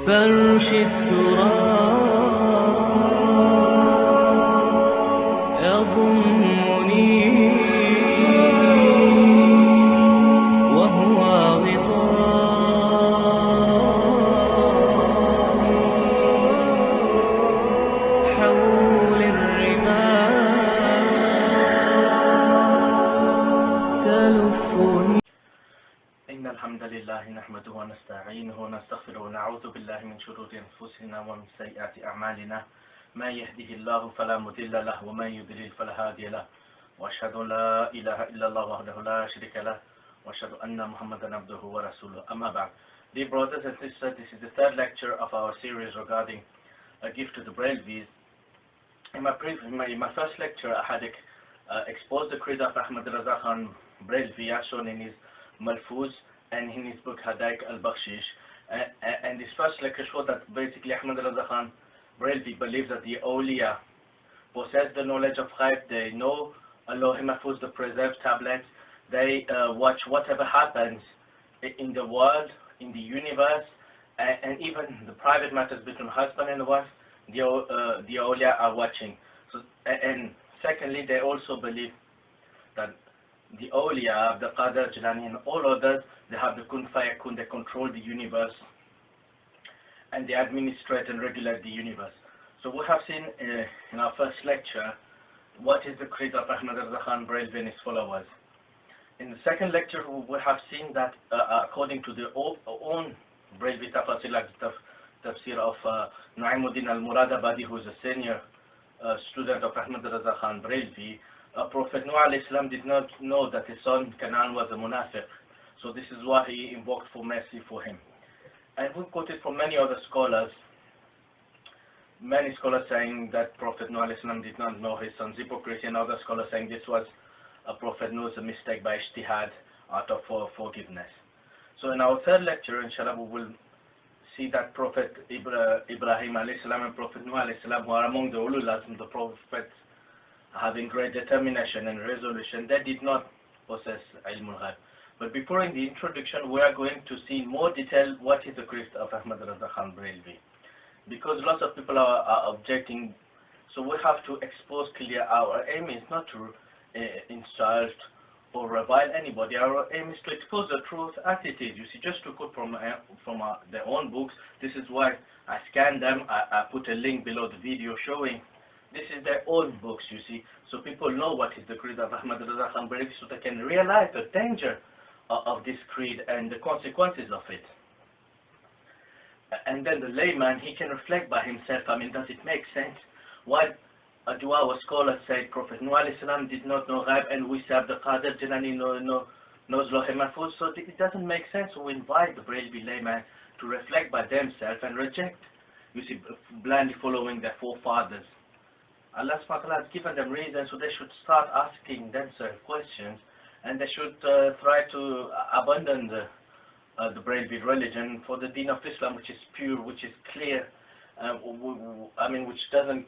فرش التراب يضمني وهو غطاء حول الرمال تلفني. إن الحمد لله نحمده ونستعينه ونستغفره ونعوذ بالله من شرور أنفسنا ومن سيئات أعمالنا. ما يهده الله فلا مضل له ومن يضلل فلا هادي له، وأشهد أن لا إله إلا الله وحده لا شريك له، وأشهد أن محمدا عبده ورسوله. أما بعد. Dear brothers and sisters, this is the third lecture of our series regarding a gift to the Brailvis. In my first lecture, I had exposed the creed of Ahmad Raza Khan Brailvi as shown in his Malfuz and in his book Hadaik al-Bakhshish. And this first lecture showed that basically Ahmad Raza Khan Brailvi believes that the awliya possess the knowledge of ghaib. They know Allah Mahfuz, the preserved tablet. They watch whatever happens in the world, in the universe, and even the private matters between husband and wife. The awliya are watching. So, and secondly, they also believe that the awliya, the Qadr, Jilani, and all others, they have the kun fayakun, they control the universe, and they administrate and regulate the universe. So we have seen in our first lecture what is the creed of Ahmad Raza Khan Brailvi and his followers. In the second lecture, we have seen that according to their own Brailvi tafsir, like the tafsir of Na'imuddin al-Muradabadi, who is a senior student of Ahmad Raza Khan Brailvi, Prophet Nuh alayhi salam did not know that his son Canaan was a munafiq. So this is why he invoked for mercy for him. And we quoted from many other scholars, many scholars saying that Prophet Nuh alayhi salam did not know his son's hypocrisy, and other scholars saying this was Prophet Nuh's mistake by ijtihad out of forgiveness. So in our third lecture, inshallah, we will see that Prophet Ibrahim alayhi salam and Prophet Nuh alayhi salam, who are among the ulul azm, the prophets having great determination and resolution, they did not possess ilm al-ghaib. But before in the introduction, we are going to see in more detail what is the creed of Ahmad Raza Khan Brailvi, because lots of people are objecting. So we have to expose clear. Our aim is not to insult or revile anybody. Our aim is to expose the truth as it is. You see, just to quote from their own books. This is why I scanned them. I put a link below the video showing this is their own books, you see, so people know what is the creed of Ahmad Raza Khan Brailvi, so they can realize the danger of this creed and the consequences of it. And then the layman, he can reflect by himself. I mean, does it make sense? Why do our scholars say Prophet Nuh alayhi salam did not know ghaib, and we say the Qadr Jilani knows Lawh Mahfuz? So it doesn't make sense. So we invite the Brailvi layman to reflect by themselves and reject, you see, blindly following their forefathers. Allah subhanahu wa ta'ala has given them reasons, so they should start asking themselves questions, and they should try to abandon the Brailvi religion for the deen of Islam, which is pure, which is clear, I mean, which doesn't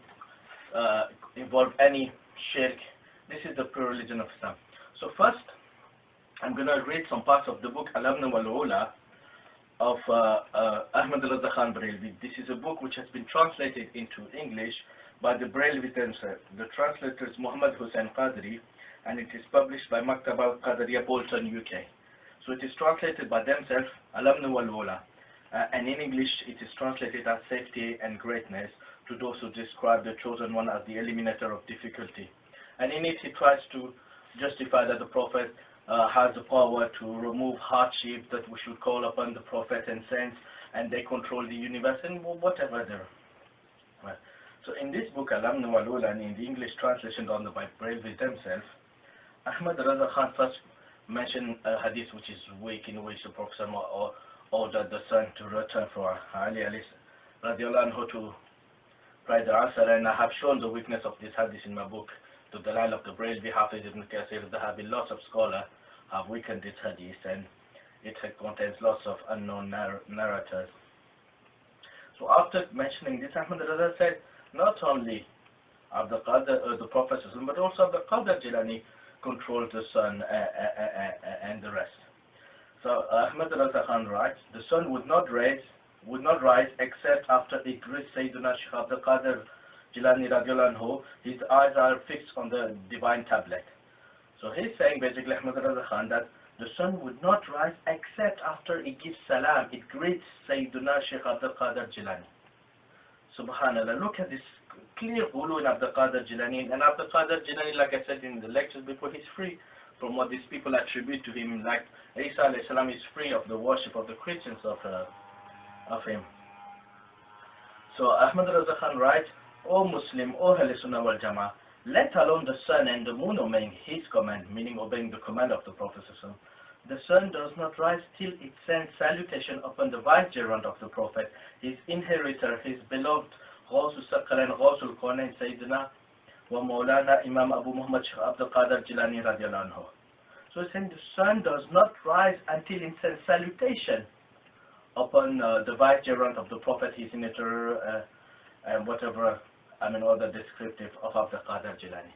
involve any shirk. This is the pure religion of Islam. So first, I'm going to read some parts of the book Al-Amn wal-Ula of Ahmad Raza Khan Brailvi. This is a book which has been translated into English by the Brailvi themselves. The translator is Muhammad Hussain Qadri, and it is published by Maktaba Qadariya, Bolton, UK. So it is translated by themselves, Al-Amn wal-Ula, and in English it is translated as Safety and Greatness, to those who describe the chosen one as the eliminator of difficulty. And in it he tries to justify that the Prophet has the power to remove hardship, that we should call upon the Prophet and saints, and they control the universe, and whatever there. Right. So in this book, Al-Amn wal-Ula, and in the English translation done by Brailvi themselves, Ahmad Raza Khan first mentioned a hadith which is weak, in which the Prophet ordered the son to return for Ali radiallahu anhu to pray the Asr, and I have shown the weakness of this hadith in my book, The Dalal of the Brailvi, Hafiz ibn Kathir. There have been lots of scholars have weakened this hadith, and it contains lots of unknown narrators. So after mentioning this, Ahmad Raza said, not only of the Qadr, the Prophet, but also of the Qadr Jilani controlled the sun and the rest. So Ahmad Raza Khan writes, the sun would not raise would not rise except after it reached Sayyidina Shaykh Abdul Qadir Jilani radiallahu anhu. His eyes are fixed on the divine tablet. So he's saying basically, Ahmad Raza Khan, that the sun would not rise except after it gives salam, it greets Sayyidina Shaykh Abdul Qadir Jilani. Subhanallah, look at this clear ghulu in Abdul Qadir Jilani. And Abdul Qadir Jilani, like I said in the lectures before, he's free from what these people attribute to him. Like Isa alayhi salam is free of the worship of the Christians of him. So Ahmad Raza Khan writes, O Muslim, O Ahl Sunnah wal Jama'ah, let alone the sun and the moon obeying his command, meaning obeying the command of the Prophet. The sun does not rise till it sends salutation upon the vicegerent of the Prophet, his inheritor, his beloved Ghawsul Saqalain, Ghawsul Qawnain, Sayyidina wa Maulana Imam Abu Muhammad Shaykh Abdul Qadir Jilani radiallahu anhu. So it's saying the sun does not rise until it sends salutation upon the vicegerent of the Prophet, his inheritor, and whatever, all the descriptive of Abdul Qadir Jilani.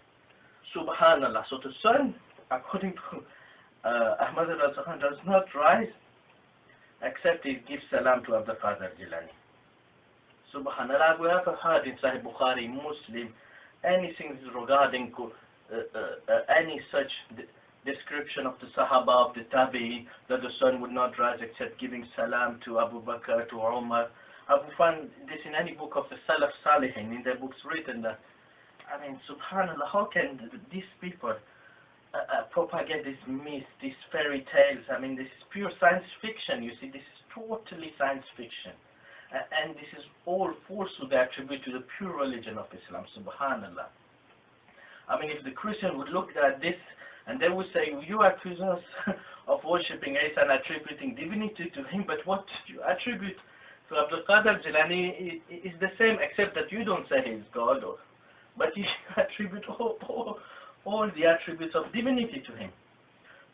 Subhanallah. So the sun, according to Ahmad Raza Khan, does not rise except it gives salam to Abdul Qadir Jilani. Subhanallah. We have heard in Sahih Bukhari, Muslim, anything regarding any such description of the Sahaba, of the Tabi'i, that the sun would not rise except giving salam to Abu Bakr, to Umar. I will find this in any book of the Salaf Salihin, in their books written that, subhanallah, how can these people propagate these myths, these fairy tales? This is pure science fiction, you see, this is totally science fiction. And this is all falsehood they attribute to the pure religion of Islam, subhanallah. If the Christian would look at this, and they would say, you accuse us of worshipping Isa and attributing divinity to him, but what you attribute to Abdul Qadir Jilani is the same, except that you don't say he is God, but you attribute all the attributes of divinity to him.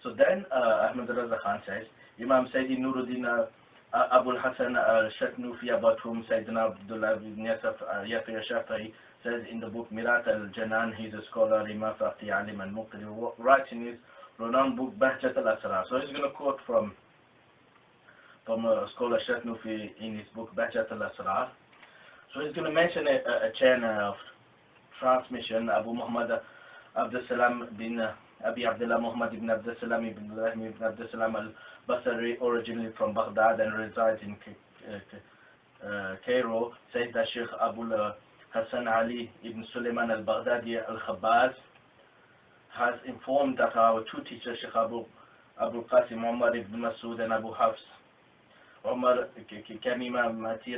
So then Ahmad Raza Khan says, Imam Sayyidi Nuruddin Abul Hasan al-Shatnufi, about whom Sayyidina Abdullah ibn Yafir Shafi'i says in the book Mirat al-Janan, he's a scholar, Imam Faqih, Alim and Muqtadi, who writes in his renowned book Bahjat al-Asrar. So he's going to quote from scholar Shatnufi in his book Bahjat al-Asrar. So he's going to mention a chain of transmission. Abu Muhammad Abdul Salam bin Abi Abdullah Muhammad ibn Abdul Salam ibn Ibrahim ibn Abdul Salam al-Basri, originally from Baghdad and resides in Cairo, says that Sheikh Abu Hassan Ali ibn Sulaiman al-Baghdadi al-Khabbaz has informed that our two teachers, Sheikh Abu Qasim Umar ibn Masood and Abu Hafs Umar Kamima Mati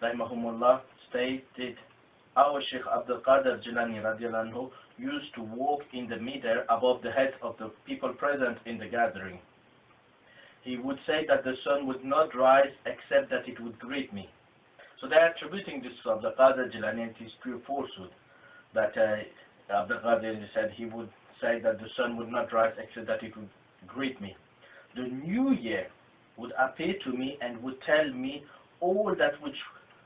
rahimahumullah, stated, our Sheikh Abdul Qadir Jilani radiallahu anhu used to walk in the middle above the heads of the people present in the gathering. He would say that the sun would not rise except that it would greet me. So they are attributing this to Abdul Qadir Jilani, and it is pure falsehood that Abdul Qadir said he would say that the sun would not rise except that it would greet me. The new year would appear to me and would tell me all that which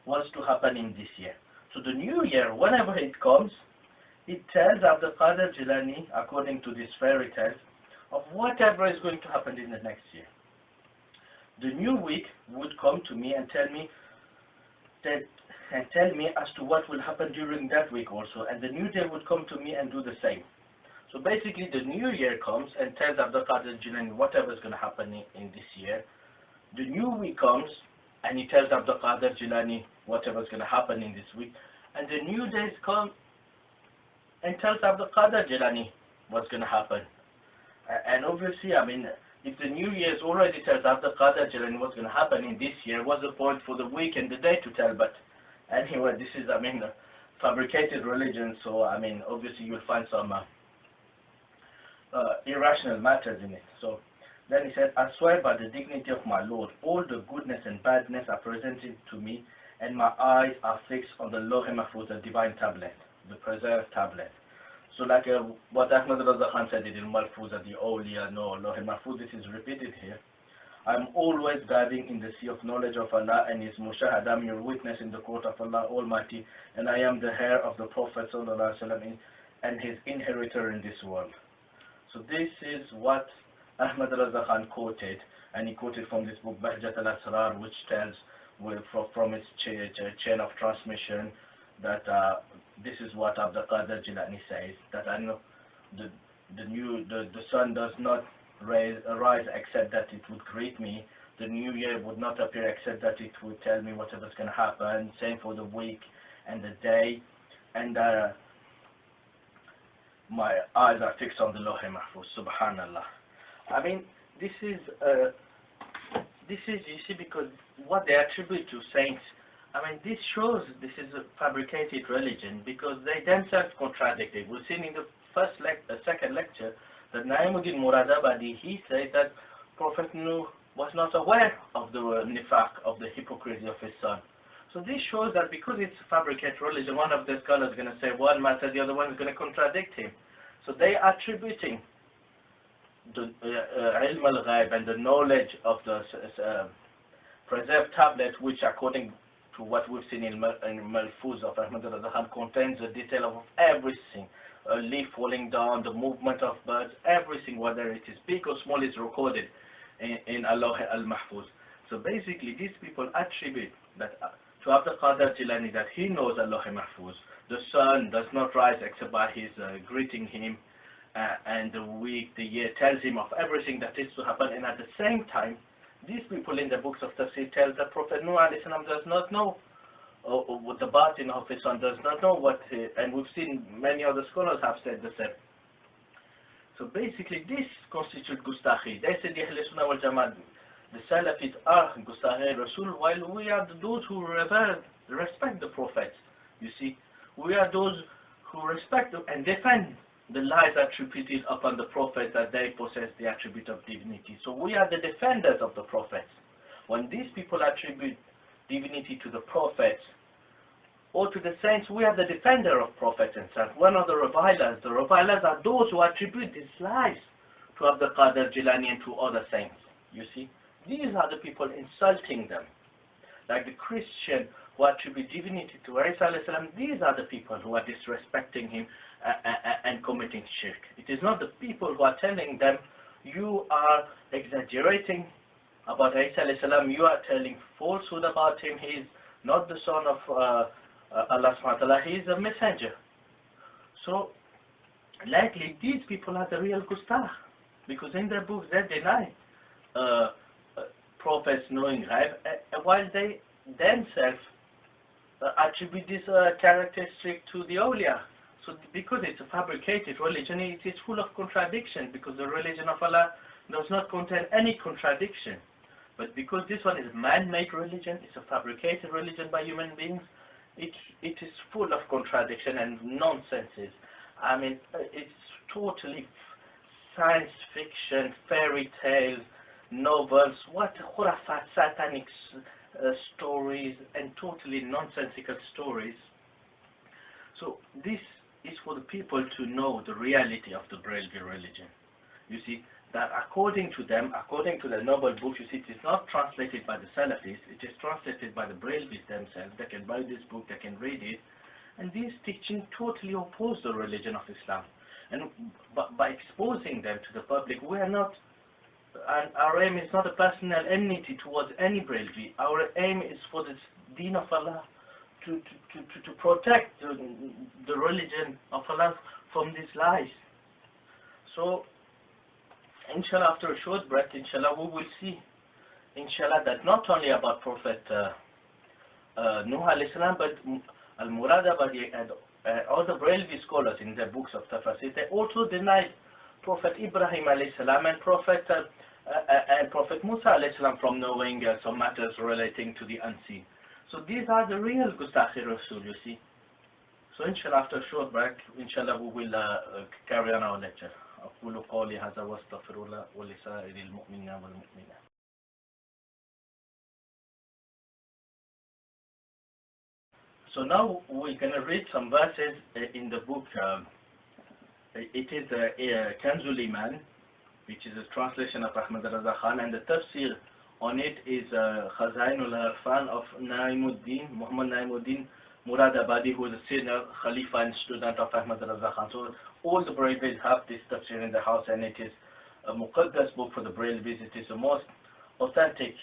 was to happen in this year. So the new year, whenever it comes, it tells Abdul Qadir Jilani, according to this fairy tale, of whatever is going to happen in the next year. The new week would come to me and tell me as to what will happen during that week also, and the new day would come to me and do the same. So basically the new year comes and tells Abdul Qadir Jilani whatever is going to happen in this year. The new week comes and he tells Abdul Qadir Jilani whatever is going to happen in this week, and the new days come and tells Abdul Qadir Jilani what's going to happen. And obviously, if the new year already tells Abdul Qadir Jilani what's going to happen in this year, what's the point for the week and the day to tell? But anyway, this is, a fabricated religion, so, obviously you'll find some irrational matters in it. So then he said, I swear by the dignity of my Lord, all the goodness and badness are presented to me, and my eyes are fixed on the Lawh Mahfuz, the divine tablet, the preserved tablet. So like what Ahmad Raza Khan said in Malfuza, the Awliya, no, Lawh Mahfuz, this is repeated here. I am always diving in the sea of knowledge of Allah and His Mushahad. I am your witness in the court of Allah Almighty, and I am the heir of the Prophet ﷺ and his inheritor in this world. So this is what Ahmad Raza Khan quoted, and he quoted from this book Bahjat al-Asrar, which tells from its chain of transmission that this is what Abdul Qadir Jilani says, that I know the sun does not arise except that it would greet me. The new year would not appear except that it would tell me whatever's going to happen. Same for the week and the day. And my eyes are fixed on the Lawh Mahfuz. Subhanallah. I mean, this is you see, because what they attribute to saints, I mean, this shows this is a fabricated religion, because they themselves contradict it. We've seen in the second lecture that Naimuddin Muradabadi, he said that Prophet Nuh was not aware of the nifaq, of the hypocrisy of his son. So this shows that because it's a fabricated religion, one of the scholars is going to say one matter, the other one is going to contradict him. So they are attributing the ilm al-ghaib and the knowledge of the preserved tablet, which according to what we've seen in Malfuz of Ahmad Raza Khan, contains the detail of everything. A leaf falling down, the movement of birds, everything, whether it is big or small, is recorded in Allah al-Mahfuz. So basically these people attribute that to Abdul Qadir Jilani, that he knows Allah Mahfuz. The sun does not rise except by his greeting him, and the week, the year tells him of everything that is to happen. And at the same time, these people in the books of Tafsir tell that Prophet Nuh alayhi salam does not know what the batin of his son, does not know what, and we've seen many other scholars have said the same. So basically this constitutes Gustakhi. They said the Ahl Sunnah wal Jama'at, the Salafis are Gustakhi Rasul, while we are those who respect the prophets. You see, we are those who respect and defend the lies attributed upon the prophets, that they possess the attribute of divinity. So we are the defenders of the prophets. When these people attribute divinity to the prophets or to the saints, we are the defender of prophets and saints. One of the revilers. The revilers are those who attribute these lies to Abdul Qadir Jilani and to other saints. You see, these are the people insulting them. Like the Christian who attribute divinity to Isa alayhi salam, these are the people who are disrespecting him and committing shirk. It is not the people who are telling them, you are exaggerating about Isa alayhi salam, you are telling falsehood about him, he is not the son of Allah subhanahu wa ta'ala, he is a messenger. So likely these people are the real Gustah, because in their books they deny prophets knowing ghaib, while they themselves attribute this characteristic to the awliya. So because it's a fabricated religion, it is full of contradiction, because the religion of Allah does not contain any contradiction. But because this one is a man-made religion, it's a fabricated religion by human beings, it is full of contradiction and nonsenses. I mean, it's totally science fiction, fairy tales, novels, what khurafat, satanic stories, and totally nonsensical stories. So this is for the people to know the reality of the Brelvi religion. You see, that according to them, according to the noble books, you see, it is not translated by the Salafis, it is translated by the Brelvis themselves. They can buy this book, they can read it, and these teachings totally oppose the religion of Islam. And by exposing them to the public, we are not, and our aim is not a personal enmity towards any Brelvi. Our aim is for the deen of Allah, to protect the religion of Allah from these lies. So inshallah, after a short break, inshallah, we will see, inshallah, that not only about Prophet Nuh alayhi salam, but Al-Muradabadi and all the Brelvi scholars in their books of Tafsir, they also denied Prophet Ibrahim alayhi salam and Prophet Musa alayhi salam from knowing some matters relating to the unseen. So these are the real Gustakhi Rasul, you see. So inshallah, after a short break, inshallah, we will carry on our lecture. أقول قولي هذا واستغفر الله ولسائر المؤمنين والمؤمنات. So now we're going to read some verses in the book. It is Kanzul Iman, which is a translation of Ahmad Raza Khan, and the tafsir on it is Khazainul Harfan of Muhammad Naimuddin Muradabadi, who is a senior Khalifa and student of Ahmad Raza Khan. So all the Brelvis have this tafsir in the house, and it is Muqaddas book for the Braillis. It is the most authentic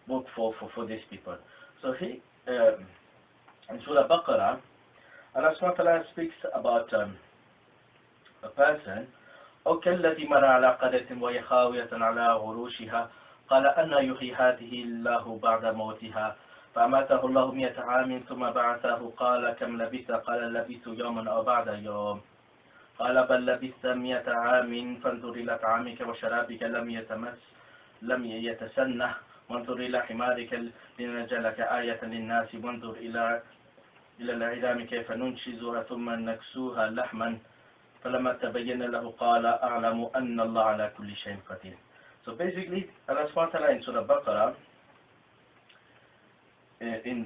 book for these people. So he, in Surah Baqarah, Allah subhanahu wa ta'ala speaks about a person, أو كالذي مر على قرية وهي خاوية على عروشها قال أن يحيي هذه الله بعد موتها فأماته الله 100 عام ثم بعثه قال كم لبثت قال لبثت يوما أو بعد يوم قال بل لبثت 100 عام فانظر إلى طعامك وشرابك لم يتسنه وانظر إلى حمارك لنجعلك آية للناس وانظر إلى العظام كيف ننشزها ثم نكسوها لحما فلما تبين له قال أعلم أن الله على كل شيء قدير. So basically, Allah subhanahu wa ta'ala in Surah Baqarah, in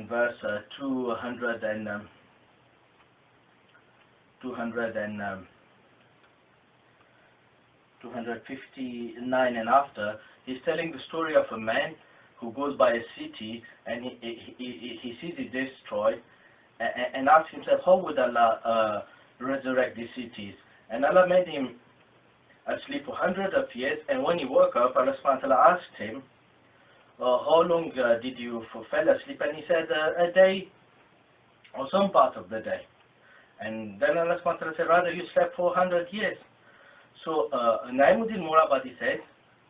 verse 259 and after, he's telling the story of a man who goes by a city and he sees it destroyed and asks himself, how would Allah resurrect these cities? And Allah made him asleep for hundreds of years, and when he woke up, Allah subhanahu wa ta'ala asked him, how long did you fall asleep? And he said, a day or some part of the day. And then Allah subhanahu wa ta'ala said, rather you slept for 100 years. So Naimuddin Murabadi said,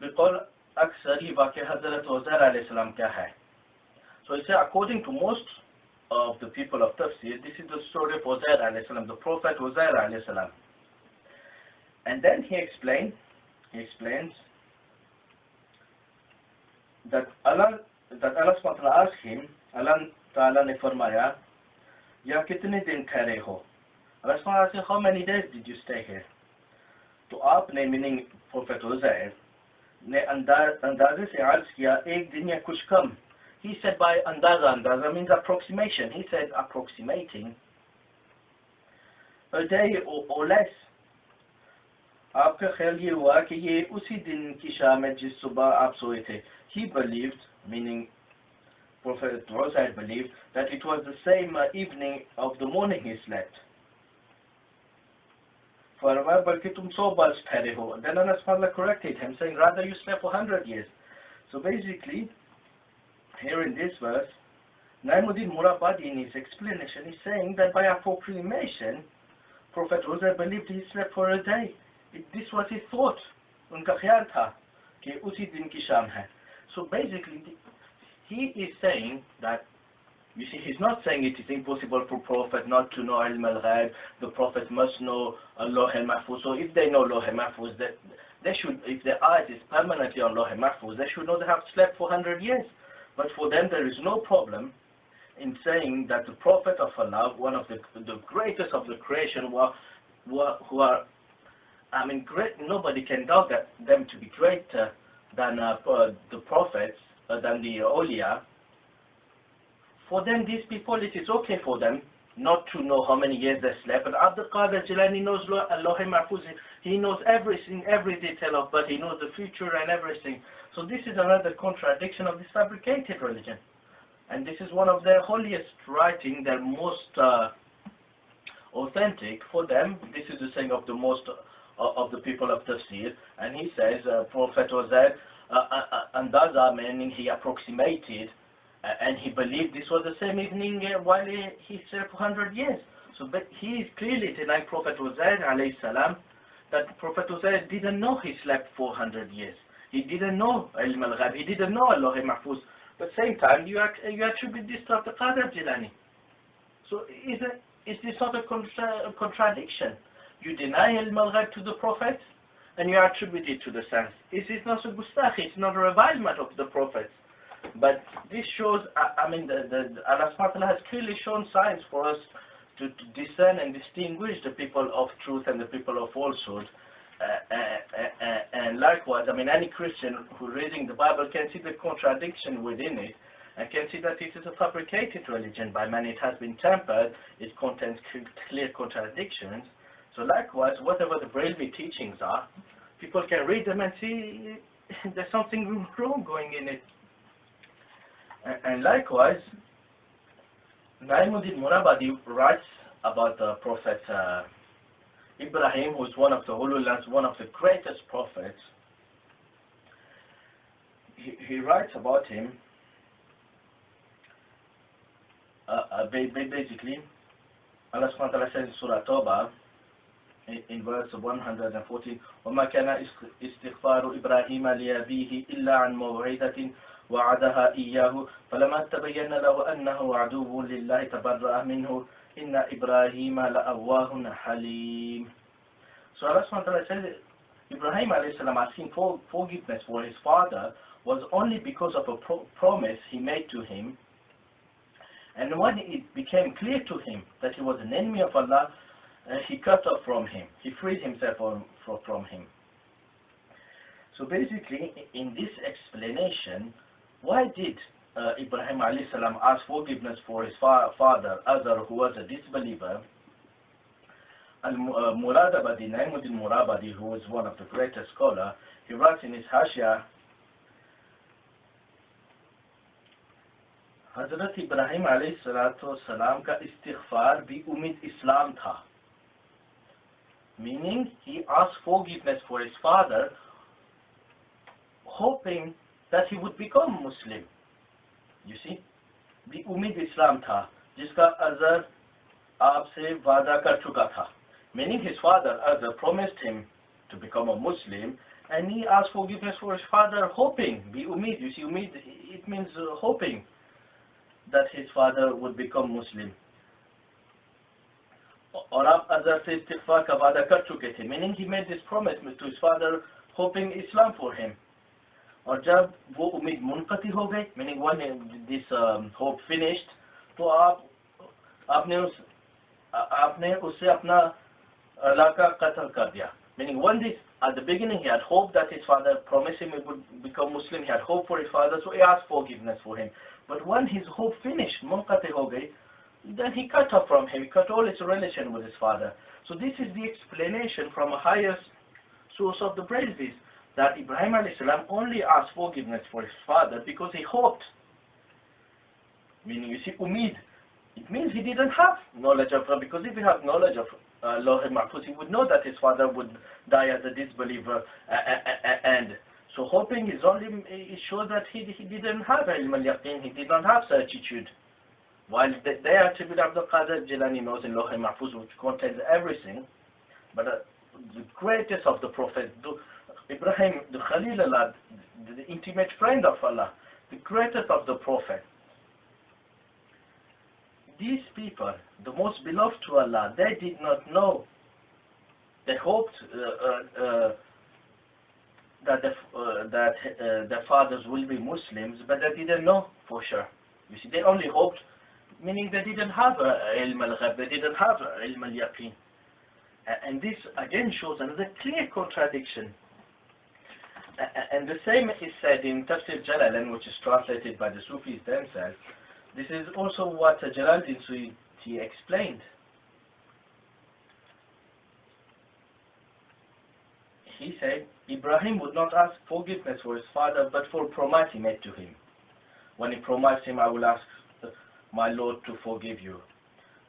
because aksari waqi Hazrat Uzair alayhi salam kya hai? So he said, according to most of the people of Tafsir, this is the story of Uzair alayhi salam, the Prophet Uzair alayhi salam. And then he explains that Allah subhanahu wa ta'ala asked him, Allah ta'ala ne farmaya, ya kitne din thare ho? Allah subhanahu wa ta'ala said, how many days did you stay here? To aapne, meaning Prophet Uzair, ne andaze se arz kiya, ek din ya kuch kam. He said by andaza means approximation. He said approximating a day or less. आपका ख्याल ये हुआ कि ये उसी दिन की शाम है जिस सुबह आप सोए थे. He believed, meaning Prophet Uzair believed, that it was the same evening of the morning he slept. फरमाया बल्कि तुम 100 बरस ठहरे हो. Then Allah subhanahu wa ta'ala corrected him, saying rather you slept for 100 years. So basically, here in this verse, Naimuddin Murabadi in his explanation is saying that by approximation, Prophet Uzair believed he slept for a day. This was his thought. उनका ख्याल था कि उसी दिन की शाम है. So basically, he is saying that, you see, he's not saying it is impossible for Prophet not to know Ilm al-Ghaib. The Prophet must know Lawh al-Mahfuz. So if they know Lawh al-Mahfuz, they should, if their eyes is permanently on Lawh al-Mahfuz, they should know they have slept for 100 years. But for them, there is no problem in saying that the Prophet of Allah, one of the greatest of the creation, who are, I mean, great. Nobody can doubt that them to be greater than the prophets, than the awliya. For them, these people, it is okay for them not to know how many years they slept. But Abdul Qadir Jilani knows Lawh al-Mahfuz. He knows everything, every detail of, but he knows the future and everything. So this is another contradiction of this fabricated religion. And this is one of their holiest writing, their most authentic. For them, this is the saying of the most of the people of Tafsir. And he says, Prophet Uzair, andaza, meaning he approximated, and he believed this was the same evening while he slept for 100 years. So but he is clearly denying Prophet Uzair alayhi salam, that Prophet Uzair didn't know he slept for 100 years. He didn't know Ilm al-Ghaib. He didn't know Lawh al-Mahfuz. But at the same time, you attribute this to Abdul Qadir Jilani. So is this not a contradiction? You deny Ilm al-Ghaib to the prophets, and you attribute it to the saints. Is it not a gustakh? It's not a revilement of the prophets. But this shows, I mean, Allah subhanahu wa ta'ala has clearly shown signs for us to discern and distinguish the people of truth and the people of falsehood. And likewise, I mean, any Christian who reading the Bible can see the contradiction within it, and can see that it is a fabricated religion. By many it has been tempered, it contains clear contradictions. So likewise, whatever the Brailvi teachings are, people can read them and see there's something wrong going in it. And likewise, Naimuddin Murabadi writes about the Prophet Ibrahim, who is one of the Ulul Azm, one of the greatest prophets, he writes about him basically. Allah subhanahu wa ta'ala says in Surah Tawbah in verse 114, وَمَا كَانَ إِسْتِغْفَارُ إِبْرَاهِيمَ لِأَبِيهِ إِلَّا عَنْ مَوْعِدَةٍ وَعَدَهَا إِيَّاهُ فَلَمَّا تَبَيَّنَ لَهُ أَنَّهُ عَدُوٌّ لِلَّهِ تَبَرَّأَ مِنْهُ إِنَّ إِبْرَاهِيمَ لَأَوَّاهٌ حَلِيمٌ. So Allah subhanahu wa ta'ala says Ibrahim alayhi salam asking for forgiveness for his father was only because of a promise he made to him. And when it became clear to him that he was an enemy of Allah, he cut off from him. He freed himself from him. So basically, in this explanation, why did Ibrahim alayhi salam ask forgiveness for his father, Azar, who was a disbeliever? Al-Muradabadi, Naimuddin Murabadi, who was one of the greatest scholars, he writes in his Hashia, Hazrat Ibrahim alayhi salatu wasalam ka istighfar bi umid Islam tha. Meaning, he asked forgiveness for his father, hoping that he would become Muslim. You see? Bi umid Islam tha, jiska Azar aapse wada kar chuka tha. Meaning his father, Azar, promised him to become a Muslim, and he asked forgiveness for his father, hoping, bi umid. You see, umid, it means hoping that his father would become Muslim. और आप अज़र से इस्तिग़फ़ार का वादा कर चुके थे, meaning he made this promise to his father, hoping Islam for him. और जब वो उम्मीद मुनक़ती हो गई, meaning when this hope finished, तो आपने उससे अपना लड़का कत्ल कर दिया. Meaning when this, at the beginning he had hoped that his father promised him he would become Muslim, he had hope for his father, so he asked forgiveness for him. But when his hope finished, munqati ho gayi, then he cut off from him, he cut all his relation with his father. So this is the explanation from a highest source of the praises, that Ibrahim alayhi salam only asked forgiveness for his father because he hoped. Meaning, you see, umid, it means he didn't have knowledge of, because if he had knowledge of Lawh Mahfuz, he would know that his father would die as a disbeliever, and so hoping is only, it shows that he didn't have ilm al-yaqeen, he did not have certitude. While they attribute Abdul Qadir Jilani knows in Lawh Mahfuz, which contains everything, but the greatest of the Prophet, Ibrahim, the Khalil Allah, the intimate friend of Allah, the greatest of the Prophet, these people, the most beloved to Allah, they did not know. They hoped that their fathers will be Muslims, but they didn't know for sure. You see, they only hoped, meaning they didn't have ilm al-ghayb, they didn't have ilm al-yaqeen. And this again shows another clear contradiction. And the same is said in Tafsir Jalalain, which is translated by the Sufis themselves. This is also what Jalaluddin Suyuti explained. He said, Ibrahim would not ask forgiveness for his father, but for a promise he made to him. When he promised him, I will ask my Lord to forgive you.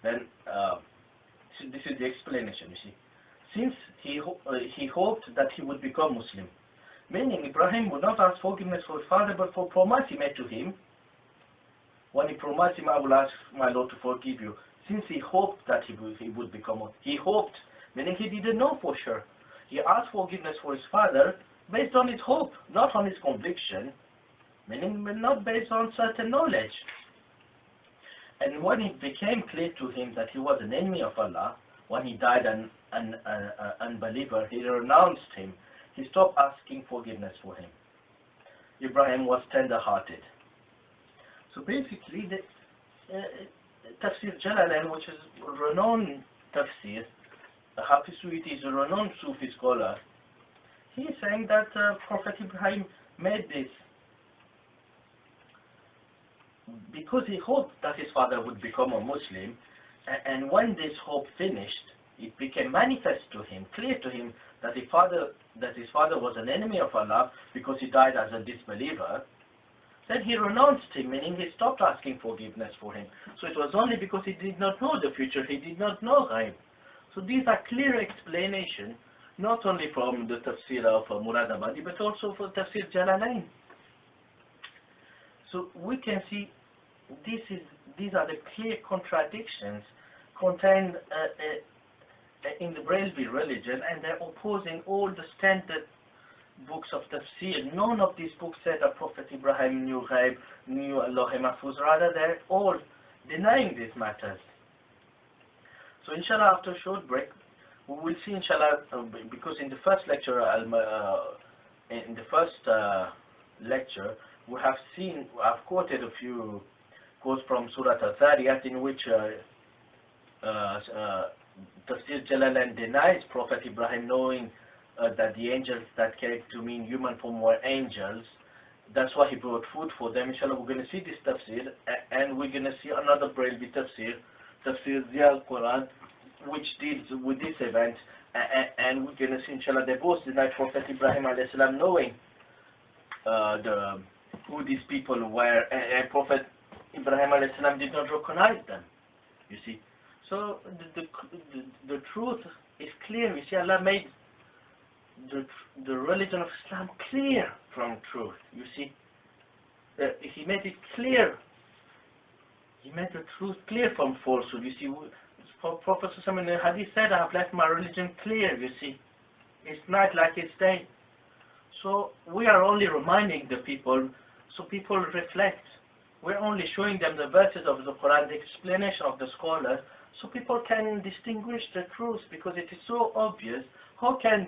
Then, this is the explanation, you see. Since he hoped that he would become Muslim, meaning Ibrahim would not ask forgiveness for his father, but for a promise he made to him. When he promised him, I will ask my Lord to forgive you. Since he hoped that he would become, he hoped, meaning he didn't know for sure. He asked forgiveness for his father based on his hope, not on his conviction, meaning not based on certain knowledge. And when it became clear to him that he was an enemy of Allah, when he died an unbeliever, he renounced him. He stopped asking forgiveness for him. Ibrahim was tender-hearted. So basically, the Tafsir Jalalain, which is a renowned tafsir, Hafiz Suyuti is a renowned Sufi scholar. He is saying that Prophet Ibrahim made this because he hoped that his father would become a Muslim, and when this hope finished, it became manifest to him, clear to him, that his father was an enemy of Allah because he died as a disbeliever. Then he renounced him, meaning he stopped asking forgiveness for him. So it was only because he did not know the future, he did not know ghaib. So these are clear explanations, not only from the tafsir of Muradabadi, but also for tafsir Jalalain. So we can see these are the clear contradictions contained in the Brailwi religion, and they're opposing all the standard books of tafsir. None of these books said that Prophet Ibrahim knew Ghaib, knew Allah Mahfuz. Rather, they're all denying these matters. So inshallah, after a short break, we will see inshallah, because in the first lecture, we have seen, I've quoted a few quotes from Surah Al-Zariyat in which Tafsir Jalalain denies Prophet Ibrahim knowing that the angels that came to me in human form were angels. That's why he brought food for them. Inshallah, we're going to see this tafsir, and we're going to see another Brailwi tafsir, Tafsir Ziya al-Quran, which deals with this event, and we're going to see inshallah they both denied Prophet Ibrahim alayhi salam knowing who these people were, and Prophet Ibrahim alayhi salam did not recognize them. You see, so the truth is clear. You see, Allah made the religion of Islam clear from truth. You see, He made it clear. He made the truth clear from falsehood. You see, Prophet in the Hadith said, "I have left my religion clear." You see, it's night like it's day. So we are only reminding the people, so people reflect. We're only showing them the verses of the Quran, the explanation of the scholars, so people can distinguish the truth, because it is so obvious. How can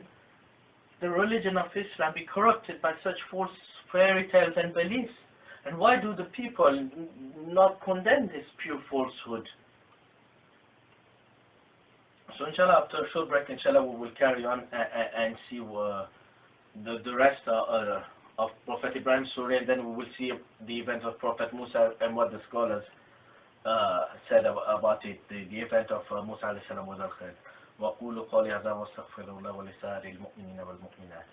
the religion of Islam be corrupted by such false fairy tales and beliefs? And why do the people not condemn this pure falsehood? So inshallah, after a short break, inshallah, we will carry on and see the rest of Prophet Ibrahim's story, and then we will see the events of Prophet Musa and what the scholars said about it. The event of Musa alayhi salam was al-khair. وَقُولُوا قَوْلِي هَذَا وَاسْتَغْفِرُ اللَّهَ وَلِسَائِرِ الْمُؤْمِنِينَ وَالْمُؤْمِنَاتِ.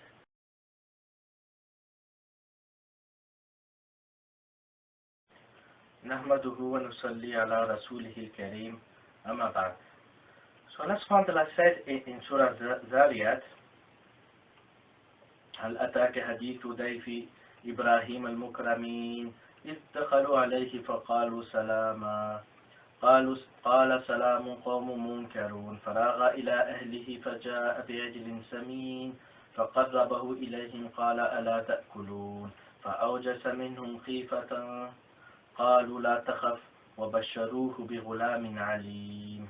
نحمده ونصلي على رسوله الكريم أما بعد. So Allah subhanahu wa ta'ala said in Surah Zariyat, هل أتاك حديث ضيف إبراهيم المكرمين إذ دخلوا عليه فقالوا سلاما قال سلام قوم منكرون فراغ إلى أهله فجاء بعجل سمين فقربه إليهم قال ألا تأكلون فأوجس منهم خيفة قالوا لا تخف وبشروه بغلام عليم.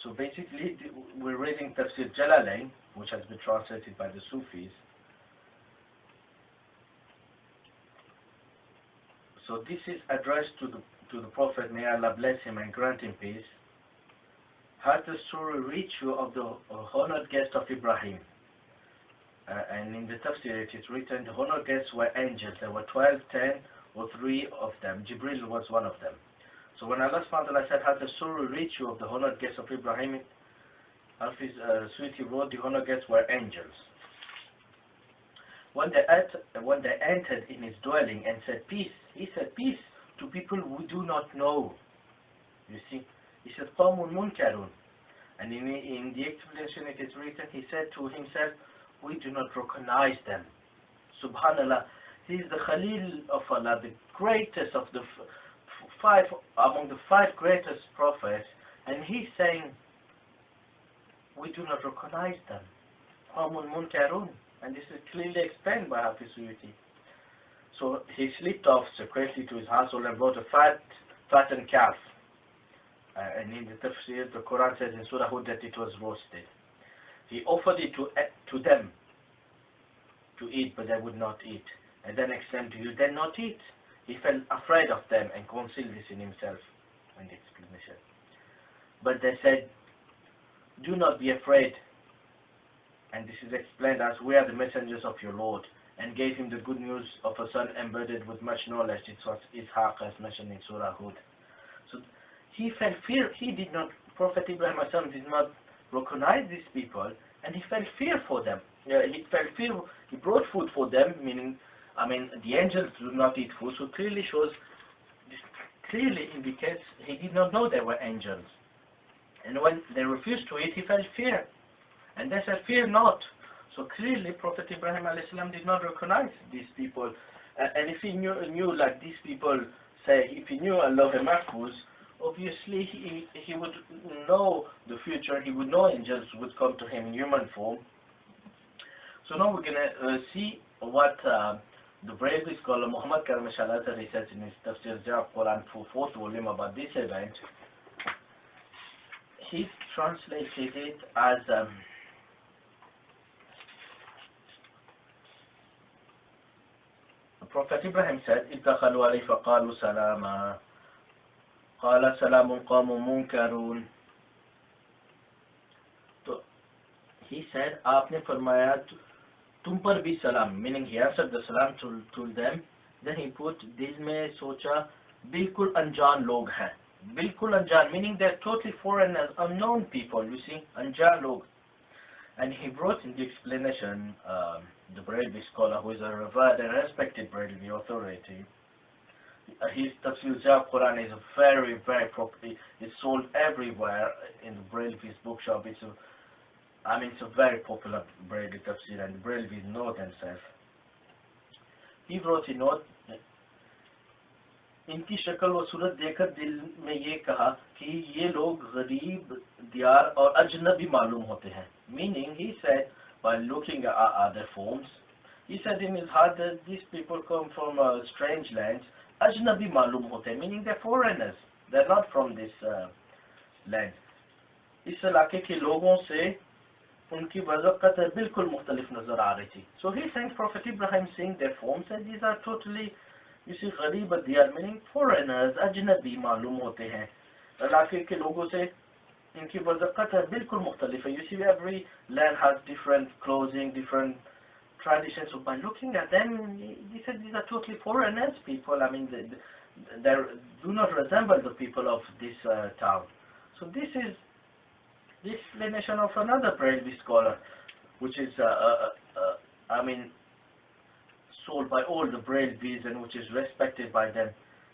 So basically, we're reading Tafsir Jalalain, which has been translated by the Sufis. So this is addressed to the Prophet, may Allah bless him and grant him peace. Has the story reached you of the honored guest of Ibrahim? And in the Tafsir it is written, the honored guests were angels. There were 12, 10, or 3 of them. Jibril was one of them. So when Allah subhanahu wa ta'ala said, has the story reached you of the honored guests of Ibrahim? Hafiz Suyuti wrote, the honored guests were angels. When they entered in his dwelling and said peace, he said peace to people we do not know. You see, he said قَوْمٌ مُنْكَرٌ. And in the explanation it is written, he said to himself, we do not recognize them. Subhanallah, he is the Khalil of Allah, the greatest of the among the 5 greatest prophets, and he's saying we do not recognize them. قَوْمٌ مُنْكَرٌ. And this is clearly explained by Hafiz Suyuti. So he slipped off secretly to his household and brought a fattened calf. And in the Tafsir, the Quran says in Surah Hud that it was roasted. He offered it to them to eat, but they would not eat. And then exclaimed to you, then not eat. He felt afraid of them and concealed this in himself. In the explanation. But they said, do not be afraid. And this is explained as we are the messengers of your Lord, and gave him the good news of a son embedded with much knowledge. It was Ishaq as mentioned in Surah Hud. So he felt fear. He did not, Prophet Ibrahim did not recognize these people, and he felt fear for them. He felt fear. He brought food for them, meaning, the angels do not eat food. So clearly shows, this clearly indicates he did not know they were angels. And when they refused to eat, he felt fear. And they said, fear not. So clearly, Prophet Ibrahim ﷺ did not recognize these people. And if he knew like these people say, if he knew Allah Mahfuz, obviously he would know the future, he would know angels would come to him in human form. So now we're going to see what the brave scholar Muhammad Karim Shalatari says in his Tafsir Jawab Quran 4th volume about this event. He translated it as Prophet Ibrahim said, اتخلوا عليه فقالوا سلاما قال سلام قوم منكرون. So he said, आपने फरमाया तुम पर भी सलाम, meaning he answered the salam to them. Then he put, दिल में सोचा बिल्कुल अनजान लोग हैं. बिल्कुल अनजान, meaning they're totally foreigners, unknown people, you see, अनजान लोग. And he brought in the explanation, the Barelvi scholar, who is a revered and respected Barelvi authority. His Tafsir Jawab Quran is very, very properly, it's sold everywhere in the Barelvi's bookshop. It's a very popular Barelvi Tafsir, and the Barelvis know themselves. He wrote a note, इनकी शक्ल व सूरत देखकर दिल में ये कहा कि ये लोग गरीब दियार और अजनबी मालूम होते हैं. Meaning, he said, by looking at their forms, he said in his heart that these people come from strange lands. Ajnabi मालूम होते हैं, meaning they're foreigners. They're not from this land. इस इलाके के लोगों से उनकी वज़क़त बिल्कुल मुख्तलिफ नजर आ रही थी. So he saying Prophet Ibrahim seeing their forms and these are totally, you see, गरीब दियार, meaning foreigners, अजनबी मालूम होते हैं. इलाके के लोगों से इनकी वज़क़त बिल्कुल मुख्तलिफ है. You see, every land has different clothing, different traditions. So by looking at them, he said these are totally foreigners people. I mean, they do not resemble the people of this town. So this is the explanation of another Barelvi scholar, which is, sold by all the Barelvis and which is respected by them.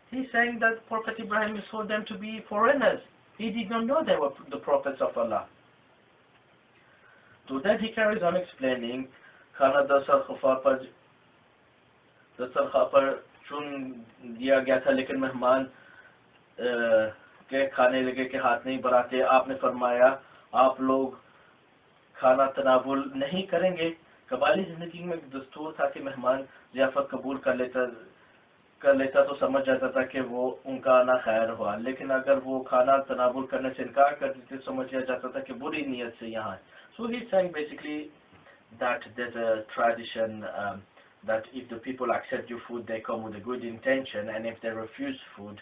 He's saying that Prophet Ibrahim saw them to be foreigners. He did not know they were the prophets of Allah. So then he carries on explaining, खाना दस्तरखां पर चुन दिया गया था, लेकिन मेहमान के खाने लगे के हाथ नहीं बढ़ाते. आपने फरमाया आप लोग खाना तनावुल नहीं करेंगे. कबाली जिंदगी में दस्तूर था कि मेहमान ज़ियाफत कबूल कर लेता तो समझ जाता था कि वो उनका आना खैर हुआ, लेकिन अगर वो खाना तनावुल करने से इनकार कर देते समझ जाता था कि बुरी नीयत से यहाँ है. So he's saying basically that there's a tradition that if the people accept your food, they come with a good intention, and if they refuse food,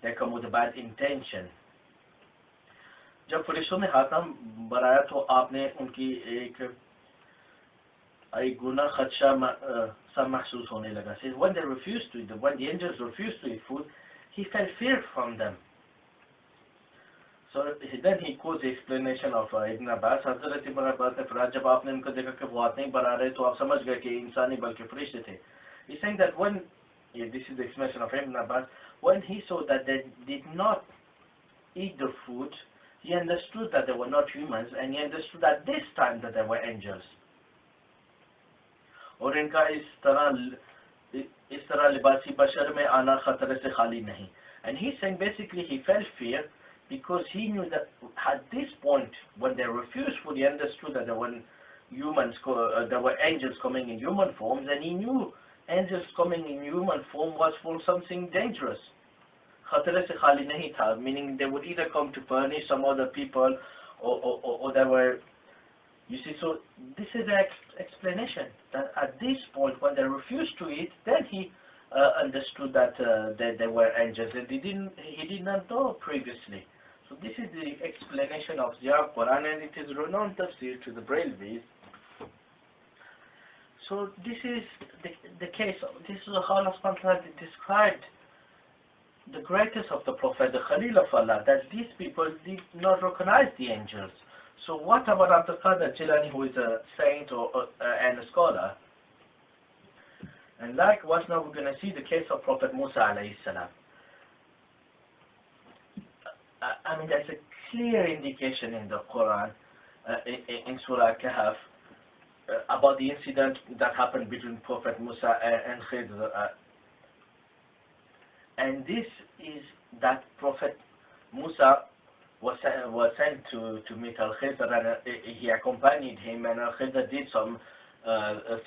they come with a bad intention. जब फरिश्तों ने हाथम बढ़ाया तो आपने उनकी एक गुनाह खदशा सा महसूस होने लगा. Says when they refused to eat, when the angels refused to eat food, he felt fear from them. So then he quotes the explanation of Ibn Abbas. Hazrat Ibn Abbas ने फरमाया जब आपने उनको देखा कि वो हाथ नहीं बढ़ा रहे तो आप समझ गए कि इंसानी बल्कि फरिश्ते थे. He's saying that when, this is the explanation of Ibn Abbas, when he saw that they did not eat the food, he understood that they were not humans, and he understood at this time that they were angels. और इनका इस तरह लिबासी बशर में आना खतरे से खाली नहीं. And he's saying basically he felt fear because he knew that at this point when they refused food, he understood that there were there were angels coming in human forms, and he knew angels coming in human form was for something dangerous. खतरे से खाली नहीं था, meaning they would either come to punish some other people or they were, you see. So this is the explanation that at this point when they refused to eat, then he understood that they were angels, and he did not know previously. So this is the explanation of Jawab Quran, and it is renowned tafsir to the Barelvis. So this is the case. This is how Allah subhanahu wa ta'ala described the greatest of the Prophet, the Khalil of Allah, that these people did not recognize the angels. So what about Abdul Qadir Jilani, who is a saint and a scholar? And likewise, now we're going to see the case of Prophet Musa alayhi salam. I mean, there's a clear indication in the Quran, in Surah Kahf, about the incident that happened between Prophet Musa and Khidr. And this is that Prophet Musa was sent to meet Al-Khidr, and he accompanied him, and Al-Khidr did some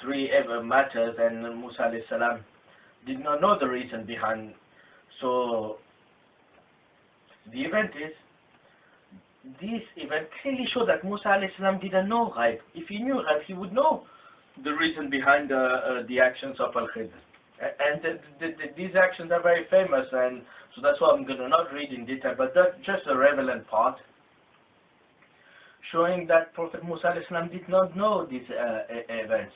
three matters, and Musa alayhi salam did not know the reason behind. So the event is, this event clearly showed that Musa alayhi salam didn't know Ghaib. If he knew Ghaib, he would know the reason behind the actions of Al-Khidr. And these actions are very famous, and so that's why I'm going to not read in detail, but that's just a relevant part, showing that Prophet Musa alayhi salam did not know these events.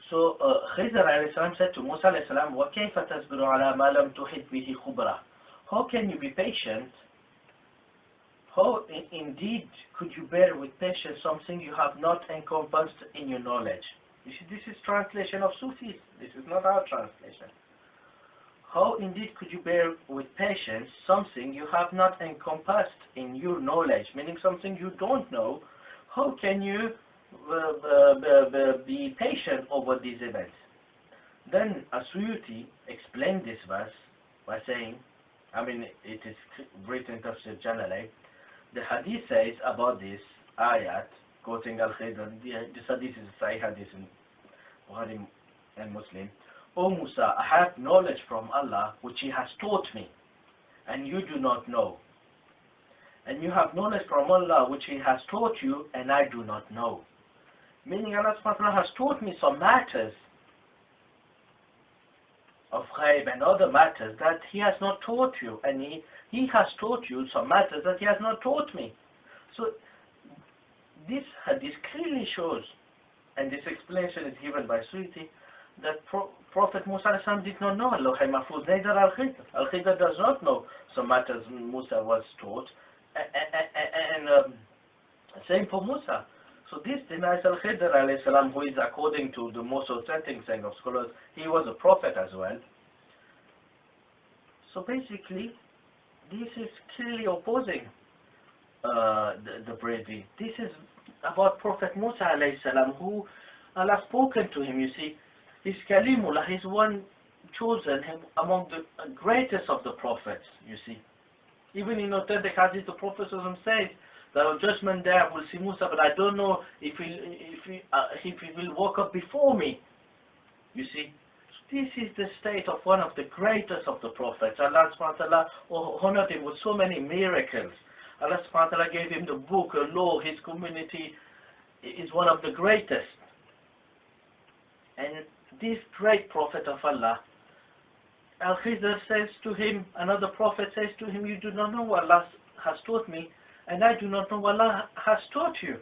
So Khidr alayhi salam said to Musa alayhi salam, وَكَيْفَ تَصْبِرُ عَلَى مَا لَمْ تُحِطْ بِهِ خُبْرًا? How can you be patient? How indeed could you bear with patience something you have not encompassed in your knowledge? You see, this is translation of Sufis. This is not our translation. How indeed could you bear with patience something you have not encompassed in your knowledge, meaning something you don't know? How can you be patient over these events? Then As-Suyuti explained this verse by saying, it is written in Tafsir Jalalayn. The hadith says about this ayat, quoting Al-Khidr, this hadith is a Sahih hadith in Bukhari and Muslim. O Musa, I have knowledge from Allah which He has taught me, and you do not know. And you have knowledge from Allah which He has taught you, and I do not know. Meaning Allah subhanahu wa ta'ala has taught me some matters of Ghaib and other matters that He has not taught you, and He has taught you some matters that He has not taught me. So this hadith clearly shows, and this explanation is given by Suyuti, that Prophet Musa alayhi salam did not know Al-Lawh Mahfuz, neither Al-Khidr. Al-Khidr does not know some matters Musa was taught, and same for Musa. So this denies Al-Khidr alayhi salam, who is, according to the most authentic saying of scholars, he was a prophet as well. So basically, this is clearly opposing the bravery. This is about Prophet Musa alayhi salam, who Allah spoken to him. You see, he's Kalimullah, he's one chosen among the greatest of the prophets. You see, even in authentic hadith, the Prophet says, the judgment day I will see Musa, but I don't know if he will walk up before me. You see, this is the state of one of the greatest of the prophets. Allah subhanahu wa ta'ala honored him with so many miracles. Allah subhanahu wa ta'ala gave him the book, a law, his community is one of the greatest. And this great prophet of Allah, Al-Khidr says to him, another prophet says to him, you do not know what Allah has taught me, and I do not know what Allah has taught you.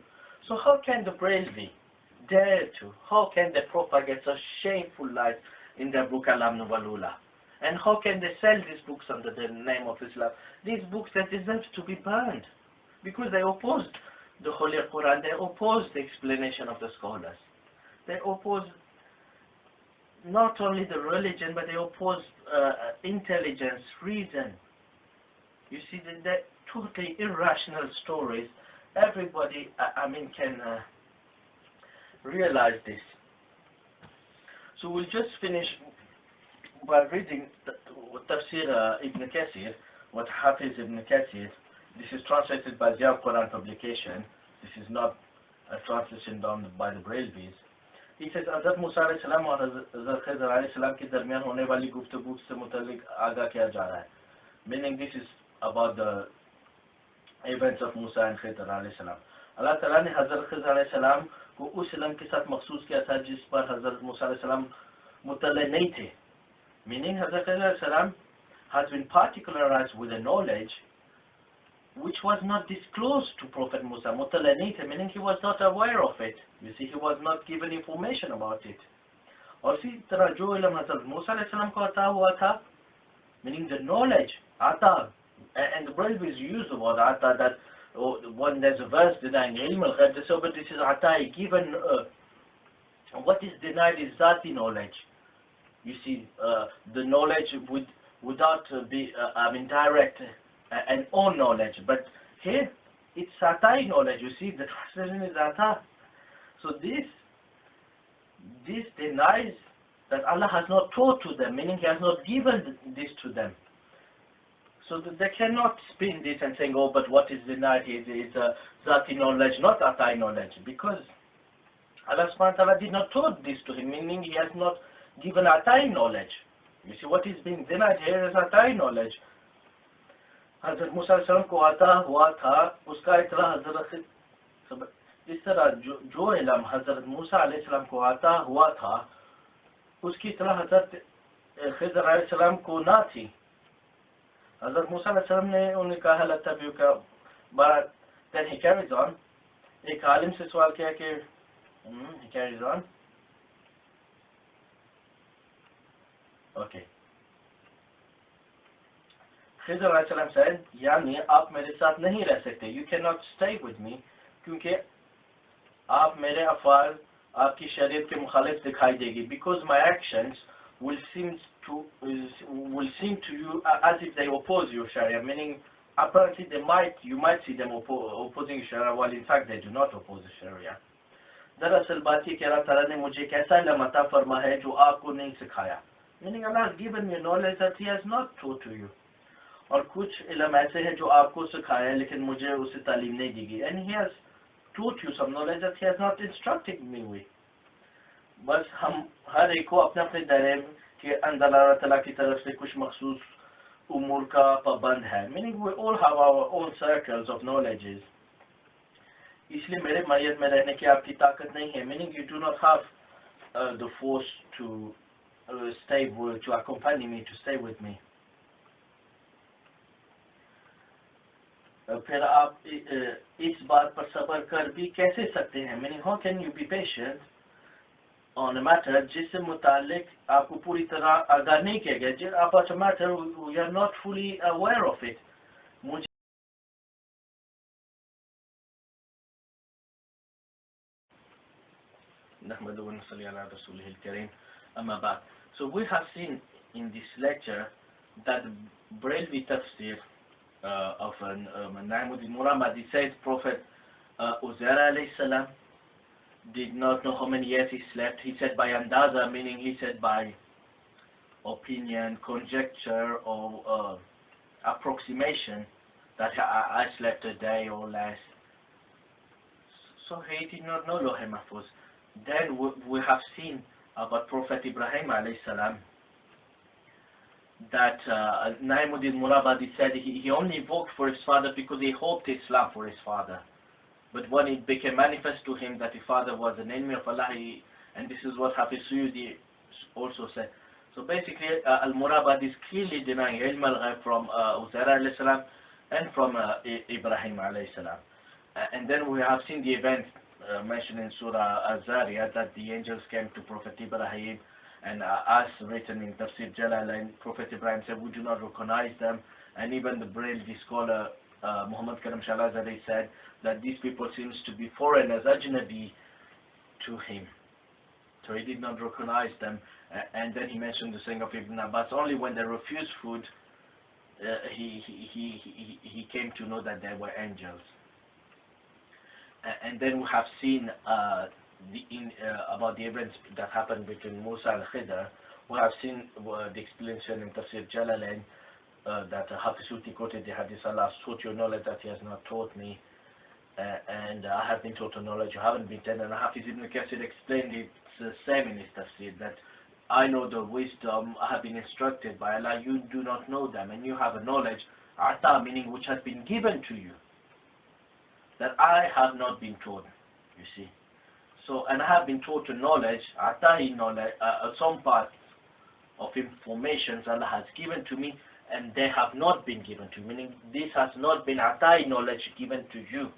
So how can the bravery dare to? How can they propagate such shameful lies in their book Al-Amn wal-Ula? And how can they sell these books under the name of Islam? These books that deserve to be burned because they opposed the Holy Quran, they opposed the explanation of the scholars. They opposed not only the religion, but they opposed intelligence, reason. You see, they're totally irrational stories. Everybody, can realize this. So we'll just finish by reading Tafsir Ibn Kathir, what Hafiz Ibn Kathir. This is translated by Ziya Quran Publication. This is not a translation done by the Brailvis. He says, Hazrat Musa alayhi salam और Hazrat Khidr alayhi salam के दरमियान होने वाली गुफ्तगू से मुतालिक आगाह किया जा रहा है. Meaning this is about the events of Musa and Khidr alayhi salam. Allah Ta'ala ने Hazrat Khidr alayhi salam को उस इल्म के साथ मखसूस किया था जिस पर Hazrat Musa alayhi salam मुतल्ले नहीं थे. Meaning Hazrat Khidr alayhi salam has been particularized with a knowledge which was not disclosed to Prophet Musa, मुतल्ले नहीं थे, meaning he was not aware of it. You see, he was not given information about it. और इसी तरह जो इल्म हज़रत मूसा अलैहि सलाम को अता हुआ था, meaning the knowledge, ata, and the Brailvis use the word ata, that when there's a verse denying ilm al-ghaib, they say, but this is ata, given. What is denied is zati knowledge. You see, the knowledge without direct and own knowledge. But here, it's atai knowledge. You see, the translation is ata. So this denies that Allah has not taught to them, meaning He has not given this to them. So that they cannot spin this and saying, oh, but what is denied is zati knowledge, not atai knowledge, because Allah subhanahu wa ta'ala did not taught this to him, meaning He has not given atai knowledge. You see, what is being denied here is atai knowledge. Hazrat Musa अलैहिस्सलाम को आता हुआ था, उसका इतना हजरत इस तरह जो इल्म हजरत मूसा अलैहिस्सलाम को आता हुआ था, उसकी इतना हजरत खिज़र अलैहिस्सलाम को ना थी. Hazrat Musa अलैहिस्सलाम ने उन्हें कहा लतबियु का बात. Then he carries on. एक आलिम से सवाल किया कि he carries on. Okay. Khizar अलैहिस्सलाम said, यानी आप मेरे साथ नहीं रह सकते. You cannot stay with me, क्योंकि आप मेरे अफ़ाल आपकी शरीयत के मुखालिफ दिखाई देगी. Because my actions will seem to you as if they oppose your Sharia, meaning apparently you might see them opposing Sharia, while in fact they do not oppose the Sharia. दरअसल बात ये कि अल्लाह ताला ने मुझे कैसा इल्म अता फरमा है जो आपको नहीं सिखाया, meaning Allah has given you knowledge that He has not taught to you. और कुछ इल्म ऐसे हैं जो आपको सिखाया है लेकिन मुझे उसे तालीम नहीं दी गई. And He has taught you some knowledge that He has not instructed me with. बस हम हर एक को अपने अपने दायरे के अंदर अल्लाह ताला की तरफ से कुछ मखसूस उमूर का पाबंद है, meaning we all have our own circles of knowledges. इसलिए मेरे मैयत में रहने की आपकी ताकत नहीं है, meaning you do not have the force to to accompany me, to stay with me. फिर आप इस बात पर सब्र कर भी कैसे सकते हैं, meaning how can you be patient on a matter जिससे मुतालिक आपको पूरी तरह आगाह नहीं किया गया, about a matter you are not fully aware of it. मुझे नहमदुहु व नसल्ली अला रसूलिहिल करीम, अम्मा बाद. So we have seen in this lecture that Brailwi tafsir of Naimuddin Murabadi says Prophet Uzair alayhi salam did not know how many years he slept. He said by andaza, meaning he said by opinion, conjecture, or approximation, that I slept a day or less. So he did not know Lawh Mahfuz. Then we have seen about Prophet Ibrahim alayhi salam that Naimuddin Murabadi said he only invoked for his father because he hoped Islam for his father. But when it became manifest to him that his father was an enemy of Allah, and this is what Hafiz Suyudi also said. So basically, Al-Murabadi is clearly denying ilm al-ghayb from Uzair alayhi salam and from Ibrahim alayhi salam. And then we have seen the event mentioned in Surah Az-Zariyat that the angels came to Prophet Ibrahim, and as written in Tafsir Jalalain, Prophet Ibrahim said, we do not recognize them. And even the Brailwi scholar Muhammad Karam Shalazari said that these people seems to be foreigners, ajnabi to him. So he did not recognize them. And then he mentioned the saying of Ibn Abbas, only when they refused food, he came to know that they were angels. And then we have seen about the events that happened between Musa and Khidr. We have seen the explanation in Tafsir Jalalain that Hafiz Suyuti quoted the hadith, Allah has taught you knowledge that He has not taught me, and I have been taught a knowledge you haven't been taught. And Hafiz Ibn Kathir explained it the same in his tafsir, that I know the wisdom, I have been instructed by Allah, you do not know them, and you have a knowledge, ata, meaning which has been given to you, that I have not been taught, you see. So, and I have been taught a knowledge, atahi knowledge, some parts of information Allah has given to me, and they have not been given to me, meaning this has not been atai knowledge given to you.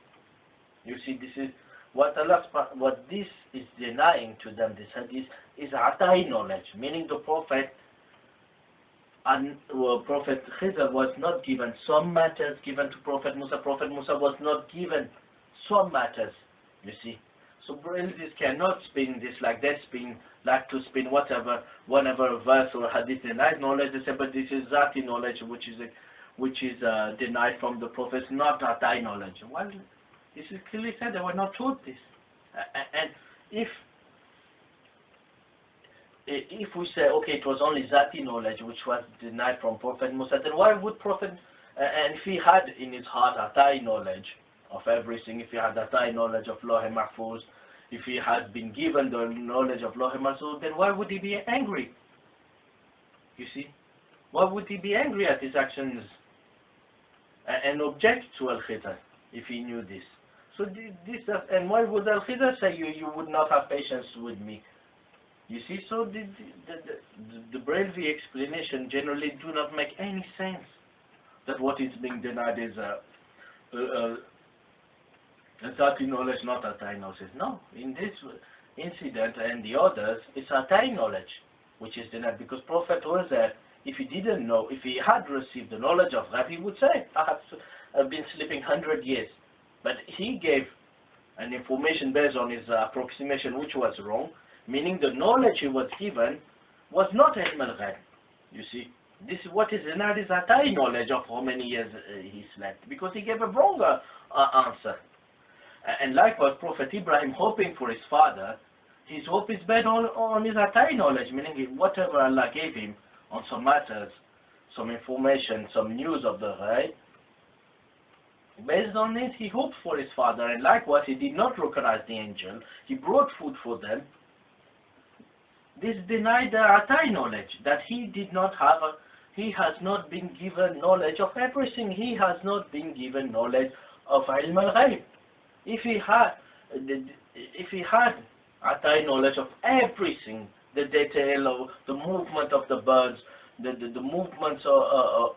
You see, this is what what this is denying to them. This hadith is atai knowledge, meaning the Prophet and Prophet Khizr was not given some matters given to Prophet Musa. Prophet Musa was not given some matters. You see. So Brailwis cannot spin this like they spin, like to spin whatever, whenever a verse or a hadith denies knowledge, they say, but this is zati knowledge, which is which is denied from the prophets, not Atai knowledge. Well, this is clearly said they were not taught this. And if we say, okay, it was only Zati knowledge which was denied from Prophet Musa, then why would Prophet, and if he had in his heart Atai knowledge of everything, if he had Atai knowledge of Lawh Mahfuz, if he had been given the knowledge of Lawh Mahfuz, then why would he be angry? You see? Why would he be angry at his actions and object to Al-Khidr if he knew this? So and why would Al-Khidr say you would not have patience with me? You see, so the Brailvi explanation generally do not make any sense. That what is being denied is Zati knowledge, not Atai knowledge. No, in this incident and the others, it's Atai knowledge which is denied, because Prophet was there. If he didn't know, if he had received the knowledge of Ghaib, he would say, I have been sleeping 100 years. But he gave an information based on his approximation which was wrong, meaning the knowledge he was given was not Ilm al-Ghaib. You see, this is what is denied is Atai knowledge of how many years he slept, because he gave a wrong answer. And likewise, Prophet Ibrahim, hoping for his father, his hope is based on his Atai knowledge, meaning whatever Allah gave him on some matters, some information, some news of the Ghaib, based on it, he hoped for his father. And likewise, he did not recognize the angel. He brought food for them. This denied the Atai knowledge, that he did not have, he has not been given knowledge of everything. He has not been given knowledge of Ilm al-Ghaib. If he had Atai knowledge of everything, the detail of the movement of the birds, the movements of,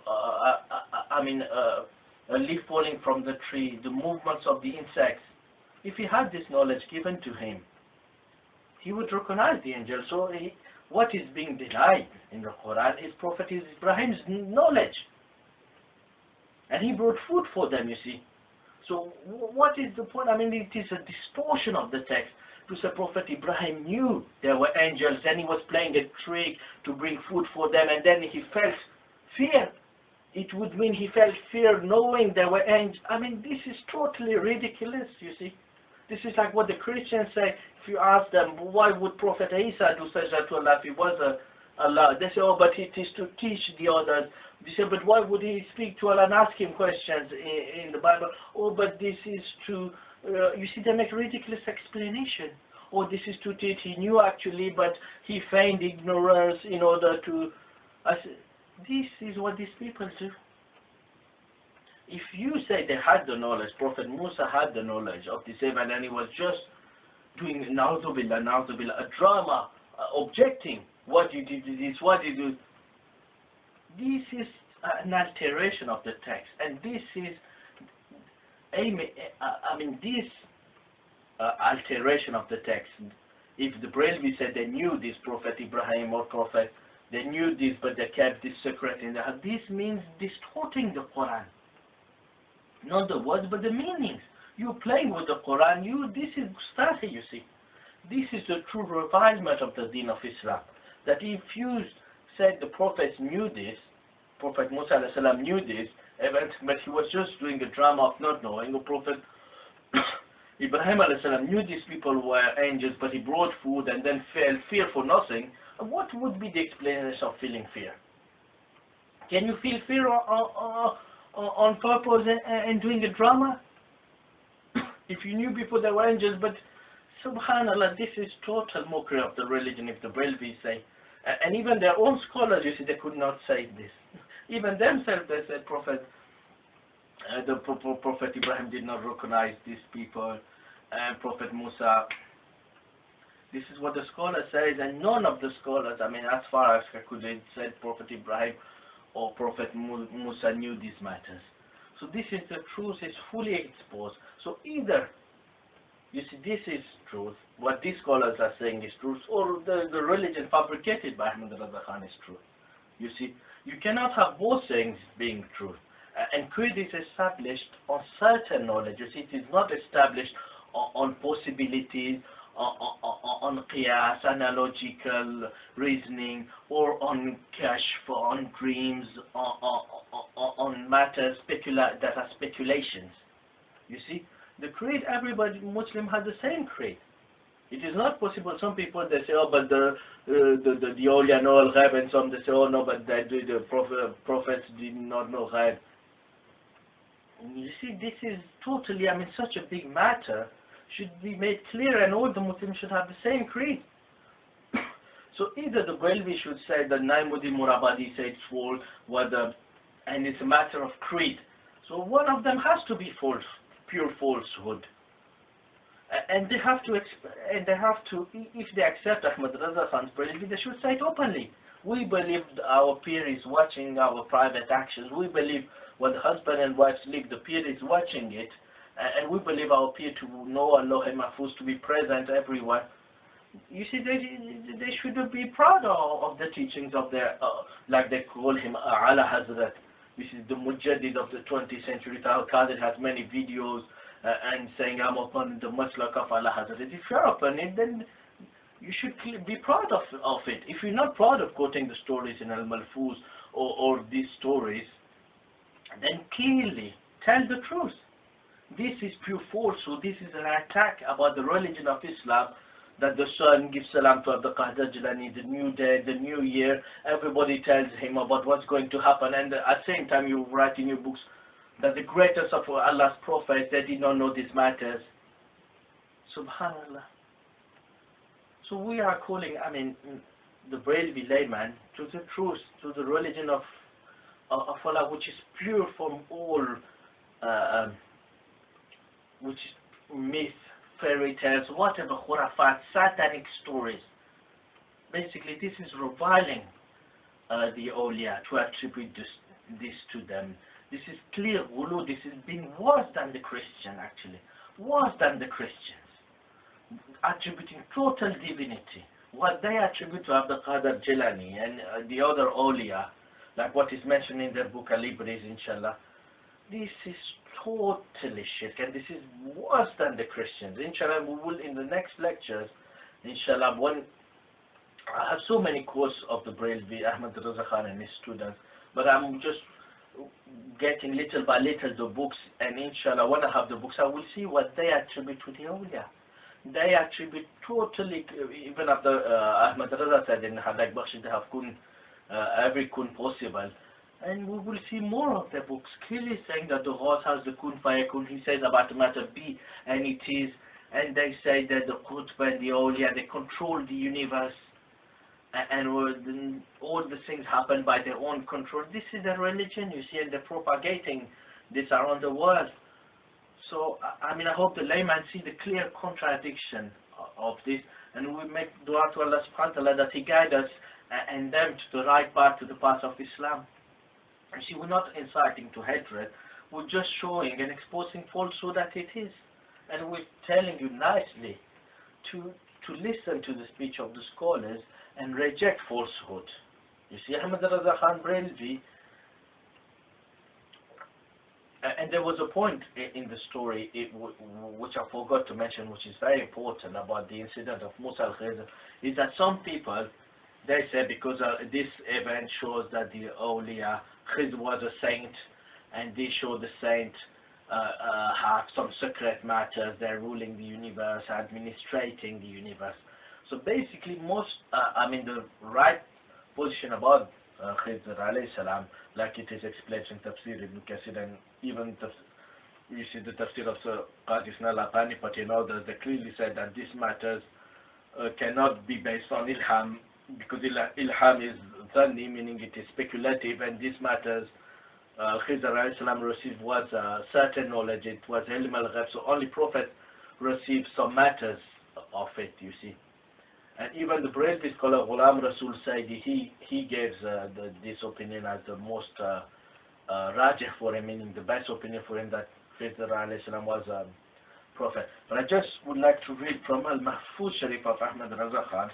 a leaf falling from the tree, the movements of the insects, if he had this knowledge given to him, he would recognize the angel. So what is being denied in the Quran is Prophet Ibrahim's knowledge. And he brought food for them, you see. So what is the point? I mean, it is a distortion of the text to say Prophet Ibrahim knew there were angels and he was playing a trick to bring food for them, and then he felt fear. It would mean he felt fear knowing there were angels. I mean, this is totally ridiculous, you see. This is like what the Christians say. If you ask them, why would Prophet Isa do sajda to Allah if he was Allah? They say, oh, but it is to teach the others. They say, but why would he speak to Allah and ask him questions in the Bible? Oh, but this is to, you see, they make ridiculous explanation. Oh, this is to teach. He knew actually, but he feigned ignorance in order to... This is what these people do. If you say they had the knowledge, Prophet Musa had the knowledge of this event, and he was just doing na'udhu-billah, a drama, objecting, what you did this, what you do. This is an alteration of the text, and this is, this alteration of the text. If the Brailvi said they knew this Prophet Ibrahim or Prophet, they knew this, but they kept this secret in their heart, this means distorting the Quran. Not the words, but the meanings. You playing with the Quran, this is Gustahi, you see. This is the true revilement of the Deen of Islam. That if you said the prophets knew this, Prophet Musa ﷺ knew this, but he was just doing a drama of not knowing. The Prophet Ibrahim ﷺ knew these people were angels, but he brought food and then felt fear for nothing. What would be the explanation of feeling fear? Can you feel fear on purpose and doing a drama? If you knew before there were angels, but subhanallah, this is total mockery of the religion, if the Brailvis say. And even their own scholars, you see, they could not say this. Even themselves, they said Prophet Ibrahim did not recognize these people, and Prophet Musa. This is what the scholar says, and none of the scholars, as far as I could read, said Prophet Ibrahim or Prophet Musa knew these matters. So this is the truth, is fully exposed. So either, you see, this is truth, what these scholars are saying is truth, or the religion fabricated by Ahmad Reza Khan is truth. You see, you cannot have both things being truth. And creed is established on certain knowledge. You see, it is not established on possibilities, on qiyas, analogical reasoning, or on kashf, on dreams, on matters that are speculations. You see, the creed, everybody Muslim has the same creed. It is not possible. Some people they say, oh, but the awliya know al-ghaib, and some they say, oh no, but the prophets did not know ghaib. You see, this is totally, I mean, such a big matter should be made clear, and all the Muslims should have the same creed. So either the Brelvi should say that Naimuddin Murabadi said it's false, and it's a matter of creed. So one of them has to be false, pure falsehood. And they have to, if they accept Ahmad Raza Khan's Brelvi, they should say it openly. We believe our peer is watching our private actions. We believe when the husband and wife sleep, the peer is watching it. And we believe our peer to know Allah Mahfuz, to be present everywhere. You see, they should be proud of the teachings of their, like they call him Ala Hazrat. This is the Mujaddid of the 20th century. Al-Qadir has many videos and saying, I'm upon the Maslak of Ala Hazrat. If you're upon it, then you should be proud of it. If you're not proud of quoting the stories in Al-Malfuz or these stories, then clearly tell the truth. This is pure falsehood. This is an attack about the religion of Islam, that the sun gives salam to Abdul Qadir Jilani, the new day, the new year. Everybody tells him about what's going to happen, and at the same time you write in your books that the greatest of Allah's prophets, they did not know these matters. Subhanallah. So we are calling, I mean, the Brelvi layman to the truth, to the religion of Allah, which is pure from all, which is myth, fairy tales, whatever, khurafat, satanic stories. Basically, this is reviling the awliya to attribute this to them. This is clear ghulu. This is being worse than the Christian, actually. Worse than the Christians. Attributing total divinity. What they attribute to Abdul Qadir Jilani and the other awliya, like what is mentioned in their book Al-Ibris, inshallah, this is totally shirk, and this is worse than the Christians. Inshallah, we will, in the next lectures, inshallah, I have so many quotes of the Brelvi, Ahmad Raza Khan and his students, but I'm just getting little by little the books, and inshallah, when I have the books, I will see what they attribute to the awliya. They attribute totally, even after Ahmad Raza said in Hadak Bakhshi, they have every kun possible. And we will see more of the books clearly saying that the horse has the kun fayakun. He says about the matter be, and it is. And they say that the Qutb and the awliya, they control the universe, and all the things happen by their own control. This is a religion, you see, and they're propagating this around the world. So, I mean, I hope the layman see the clear contradiction of this, and we make dua to Allah subhanahu wa ta'ala that He guide us and them to the right path, to the path of Islam. You see, we're not inciting to hatred, we're just showing and exposing falsehood that it is. And we're telling you nicely to listen to the speech of the scholars and reject falsehood. You see, Ahmad Raza Khan Brelvi, and there was a point in the story which I forgot to mention, which is very important about the incident of Musa al-Khidr, is that some people, they say because this event shows that the awliya Khidr was a saint, and they show the saint have some secret matters, they're ruling the universe, administrating the universe. So basically the right position about Khidr alayhi salam, like it is explained in Tafsir Ibn Kathir, and even you see the Tafsir of Qadi Ismail Al-Panipati and others, they clearly said that these matters cannot be based on ilham, because ilham is dhanni, meaning it is speculative, and these matters Khidr alayhi salam received was certain knowledge, it was ilm al-ghaib, so only Prophet received some matters of it, you see. And even the Brelvi scholar Ghulam Rasul Saidi, he gives this opinion as the most rajih for him, meaning the best opinion for him, that Khidr alayhi salam was a prophet. But I just would like to read from Al-Mahfuz Sharif of Ahmad Raza Khan.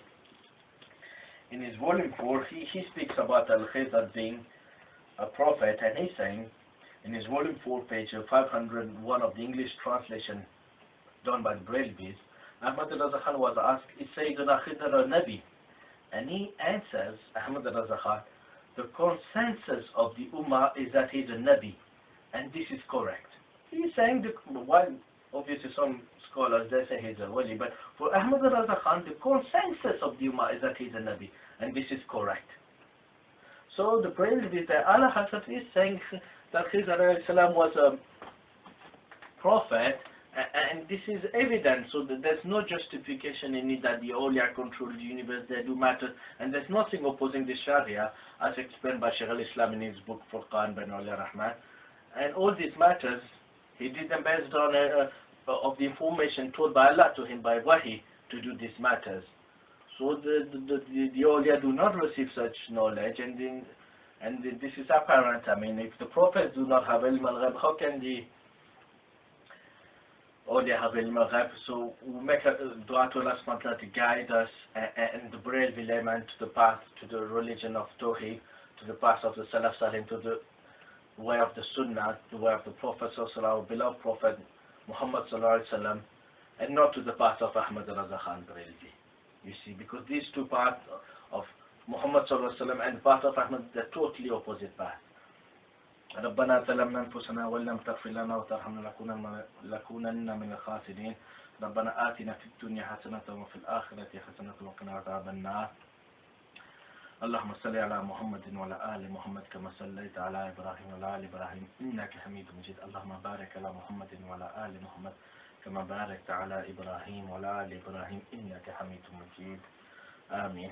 In his volume 4, he speaks about Al-Khidr being a prophet, and he's saying, in his volume 4, page 501 of the English translation done by the Brelvis, Ahmad Raza Khan was asked, is Sayyidina Khidr a Nabi? And he answers, Ahmad Raza Khan, the consensus of the Ummah is that he's a Nabi, and this is correct. He's saying, one, obviously some scholars, they say he's a Wali, but for Ahmad Raza Khan, the consensus of the Ummah is that he's a Nabi, and this is correct. So the praise is that Allah Hazrat is saying that Khizr alayhi salam was a prophet, and this is evident, so that there's no justification in it that the awliya control the universe, they do matter, and there's nothing opposing the Sharia, as explained by Shaykh al-Islam in his book Furqan bin Awliya Rahman. And all these matters, he did them based on of the information told by Allah to him by Wahi to do these matters. So the awliya do not receive such knowledge, and this is apparent. I mean, if the prophets do not have ilm al-ghaib, how can the awliya have ilm al-ghaib? So we make a dua to Allah subhanahu wa ta'ala to guide us and the Barelvi layman to the path, to the religion of Tawheed, to the path of the Salaf Salim, to the way of the Sunnah, the way of the Prophet sallallahu alaihi wasallam, beloved Prophet Muhammad sallallahu alaihi wasallam, and not to the path of Ahmad Raza Khan Barelvi. You see, because these two paths of Muhammad sallallahu alaihi wasallam and the path of Ahmad, they're totally opposite paths. ربنا ظلمنا أنفسنا وإن لم تغفر لنا وترحمنا لنكونن من الخاسرين ربنا آتنا في الدنيا حسنة وفي الآخرة حسنة وقنا عذاب النار اللهم صل على محمد وعلى آل محمد كما صليت على إبراهيم وعلى آل إبراهيم إنك حميد مجيد اللهم بارك على محمد وعلى آل محمد كما باركت على إبراهيم وعلى آل إبراهيم إنك حميد مجيد آمين.